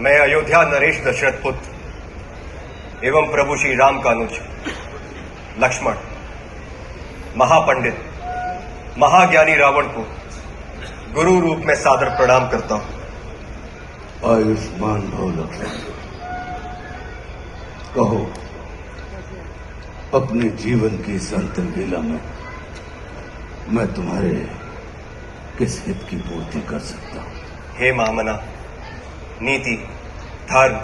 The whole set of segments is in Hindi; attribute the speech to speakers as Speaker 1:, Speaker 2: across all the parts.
Speaker 1: मैं अयोध्या नरेश दशरथ पुत्र एवं प्रभु श्री राम का अनुज लक्ष्मण महापंडित महाज्ञानी रावण को गुरु रूप में सादर प्रणाम करता हूं।
Speaker 2: आयुष्मान भव लक्ष्मण। कहो, अपने जीवन की इस अंतिम लीला में मैं तुम्हारे किस हित की पूर्ति कर सकता हूं?
Speaker 1: हे महामना, नीति, धर्म,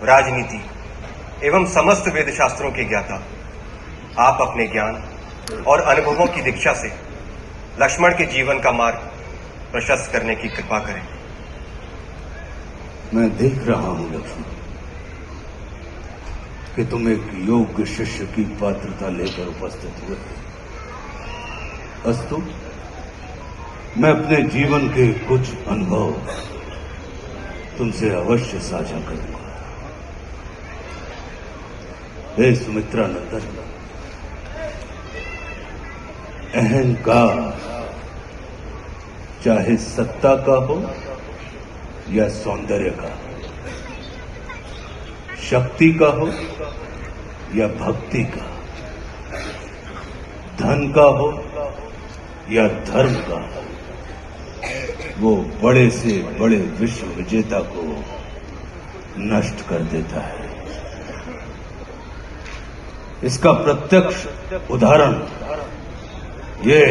Speaker 1: राजनीति एवं समस्त वेद शास्त्रों के ज्ञाता, आप अपने ज्ञान और अनुभवों की दीक्षा से लक्ष्मण के जीवन का मार्ग प्रशस्त करने की कृपा करें।
Speaker 2: मैं देख रहा हूं लक्ष्मण कि तुम एक योग्य शिष्य की पात्रता लेकर उपस्थित हुए। अस्तु, मैं अपने जीवन के कुछ अनुभव तुमसे अवश्य साझा करूंगा। हे सुमित्रा नंदन, अहंकार चाहे सत्ता का हो या सौंदर्य का, शक्ति का हो या भक्ति का, धन का हो या धर्म का, वो बड़े से बड़े विश्व विजेता को नष्ट कर देता है। इसका प्रत्यक्ष उदाहरण ये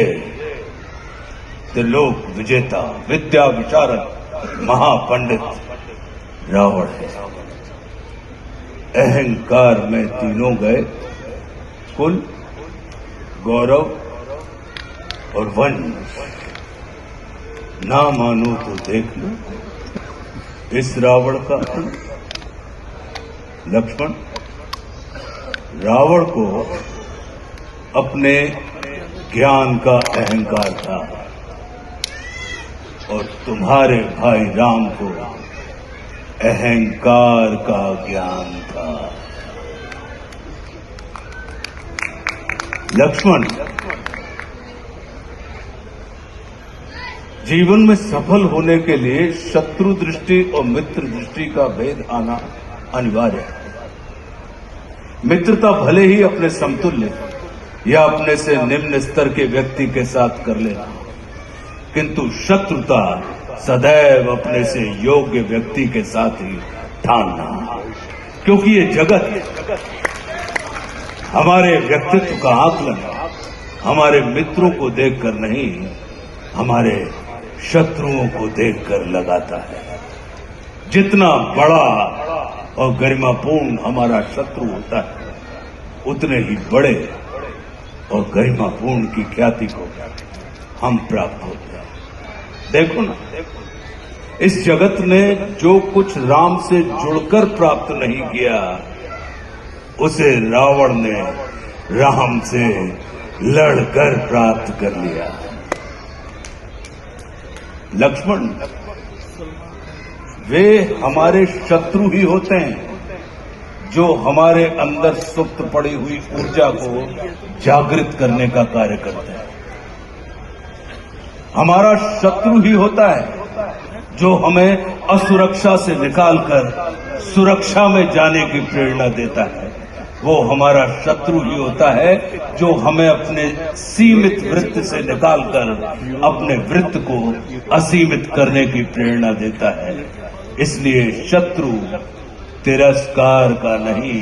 Speaker 2: त्रिलोक विजेता, विद्या विशारद, महापंडित रावण है। अहंकार में तीनों गए, कुल, गौरव और वंश। ना मानो तो देख लो इस रावण का अंत। लक्ष्मण, रावण को अपने ज्ञान का अहंकार था और तुम्हारे भाई राम को अहंकार का ज्ञान था। लक्ष्मण, जीवन में सफल होने के लिए शत्रु दृष्टि और मित्र दृष्टि का भेद आना अनिवार्य है। मित्रता भले ही अपने समतुल्य या अपने से निम्न स्तर के व्यक्ति के साथ कर लेना, किंतु शत्रुता सदैव अपने से योग्य व्यक्ति के साथ ही ठानना। क्योंकि ये जगत हमारे व्यक्तित्व का आकलन हमारे मित्रों को देखकर नहीं, हमारे शत्रुओं को देखकर लगाता है। जितना बड़ा और गरिमापूर्ण हमारा शत्रु होता है, उतने ही बड़े और गरिमापूर्ण की ख्याति को हम प्राप्त होते हैं। देखो ना, इस जगत ने जो कुछ राम से जुड़कर प्राप्त नहीं किया, उसे रावण ने राम से लड़कर प्राप्त कर लिया। लक्ष्मण, वे हमारे शत्रु ही होते हैं जो हमारे अंदर सुप्त पड़ी हुई ऊर्जा को जागृत करने का कार्य करते हैं। हमारा शत्रु ही होता है जो हमें असुरक्षा से निकालकर सुरक्षा में जाने की प्रेरणा देता है। वो हमारा शत्रु ही होता है जो हमें अपने सीमित वृत्त से निकालकर अपने वृत्त को असीमित करने की प्रेरणा देता है। इसलिए शत्रु तिरस्कार का नहीं,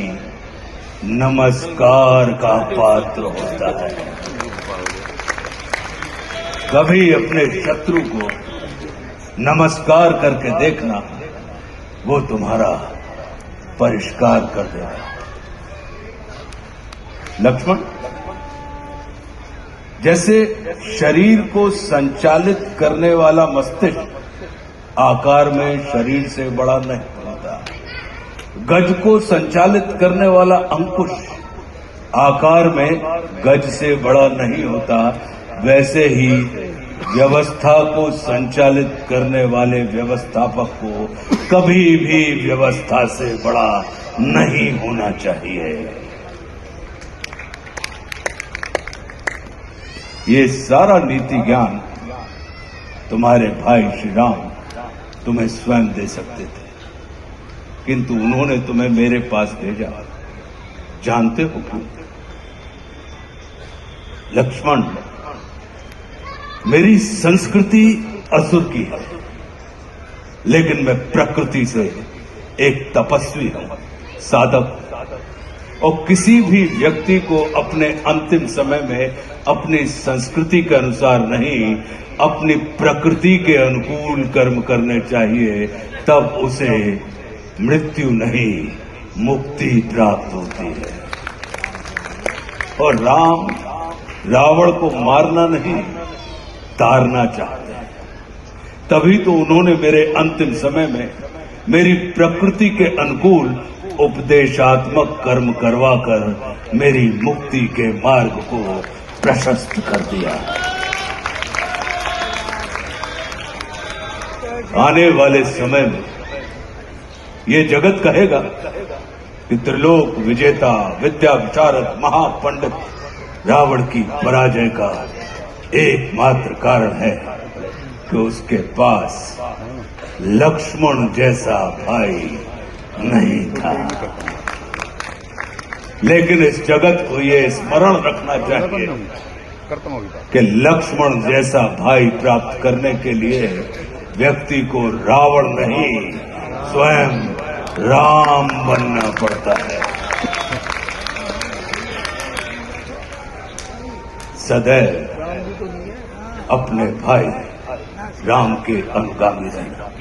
Speaker 2: नमस्कार का पात्र होता है। कभी अपने शत्रु को नमस्कार करके देखना, वो तुम्हारा परिष्कार कर देगा। लक्ष्मण, जैसे शरीर को संचालित करने वाला मस्तिष्क आकार में शरीर से बड़ा नहीं होता, गज को संचालित करने वाला अंकुश आकार में गज से बड़ा नहीं होता, वैसे ही व्यवस्था को संचालित करने वाले व्यवस्थापक को कभी भी व्यवस्था से बड़ा नहीं होना चाहिए। ये सारा नीति ज्ञान तुम्हारे भाई श्री राम तुम्हें स्वयं दे सकते थे, किंतु उन्होंने तुम्हें मेरे पास भेजा। जानते हो क्यों? लक्ष्मण, मेरी संस्कृति असुर की है, लेकिन मैं प्रकृति से एक तपस्वी हूं, साधक। और किसी भी व्यक्ति को अपने अंतिम समय में अपनी संस्कृति के अनुसार नहीं, अपनी प्रकृति के अनुकूल कर्म करने चाहिए, तब उसे मृत्यु नहीं, मुक्ति प्राप्त होती है। और राम रावण को मारना नहीं, तारना चाहते हैं। तभी तो उन्होंने मेरे अंतिम समय में मेरी प्रकृति के अनुकूल उपदेशात्मक कर्म करवाकर मेरी मुक्ति के मार्ग को प्रशस्त कर दिया। आने वाले समय में ये जगत कहेगा कि त्रिलोक विजेता, विद्या विशारद, महापंडित रावण की पराजय का एकमात्र कारण है कि उसके पास लक्ष्मण जैसा भाई नहीं था। लेकिन इस जगत को ये स्मरण रखना चाहिए कि लक्ष्मण जैसा भाई प्राप्त करने के लिए व्यक्ति को रावण नहीं, स्वयं राम बनना पड़ता है। सदैव अपने भाई राम के अनुगामी रहना।